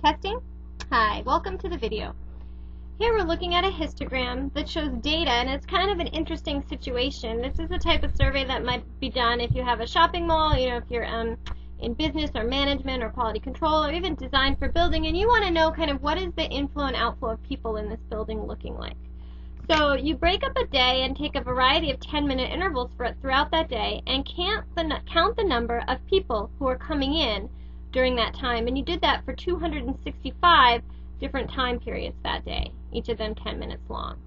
Testing? Hi, welcome to the video. Here we're looking at a histogram that shows data, and it's kind of an interesting situation. This is the type of survey that might be done if you have a shopping mall, if you're in business or management or quality control or even design for building, and you want to know kind of what is the inflow and outflow of people in this building looking like. So you break up a day and take a variety of 10-minute intervals throughout that day and count the number of people who are coming in during that time, and you did that for 265 different time periods that day, each of them 10 minutes long.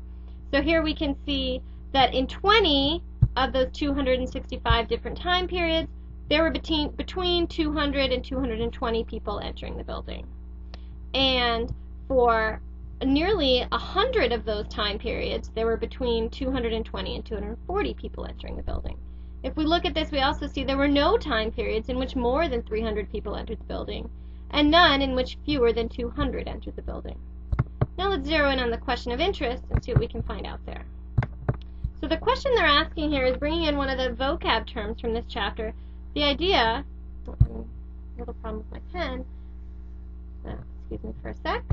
So here we can see that in 20 of those 265 different time periods, there were between 200 and 220 people entering the building. And for nearly 100 of those time periods, there were between 220 and 240 people entering the building. If we look at this, we also see there were no time periods in which more than 300 people entered the building, and none in which fewer than 200 entered the building. Now let's zero in on the question of interest and see what we can find out there. So the question they're asking here is bringing in one of the vocab terms from this chapter. The idea, I have a little problem with my pen, excuse me for a sec.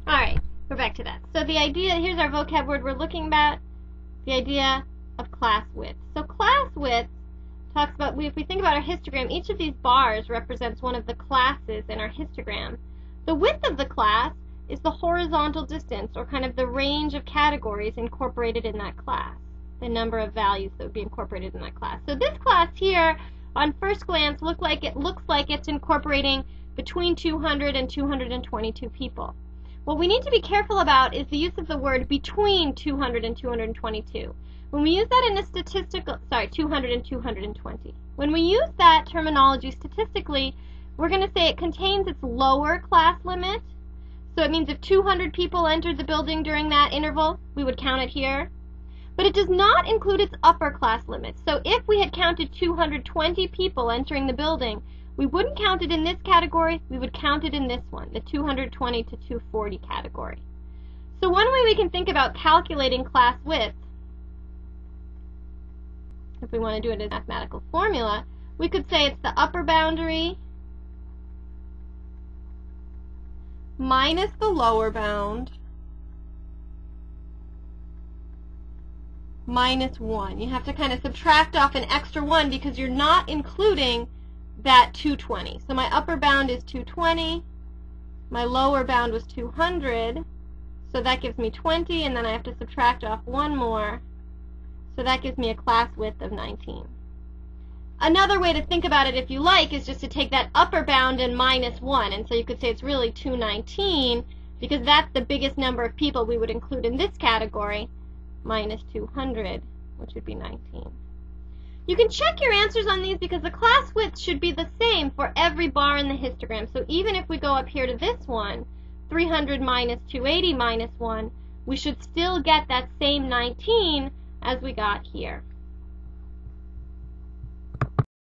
Alright, we're back to that. So the idea, here's our vocab word we're looking at, the idea of class width. So class width talks about, if we think about our histogram, each of these bars represents one of the classes in our histogram. The width of the class is the horizontal distance, or kind of the range of categories incorporated in that class, the number of values that would be incorporated in that class. So this class here, on first glance, looks like it's incorporating between 200 and 222 people. What we need to be careful about is the use of the word between 200 and 222. When we use that in a 200 and 220. When we use that terminology statistically, we're going to say it contains its lower class limit. So it means if 200 people entered the building during that interval, we would count it here. But it does not include its upper class limit. So if we had counted 220 people entering the building, we wouldn't count it in this category, we would count it in this one, the 220 to 240 category. So one way we can think about calculating class width, if we want to do it as a mathematical formula, we could say it's the upper boundary minus the lower bound minus 1. You have to kind of subtract off an extra 1 because you're not including that 220. So my upper bound is 220, my lower bound was 200, so that gives me 20, and then I have to subtract off 1 more. So that gives me a class width of 19. Another way to think about it, if you like, is just to take that upper bound and minus 1. And so you could say it's really 219, because that's the biggest number of people we would include in this category, minus 200, which would be 19. You can check your answers on these because the class width should be the same for every bar in the histogram. So even if we go up here to this one, 300 minus 280 minus 1, we should still get that same 19 as we got here.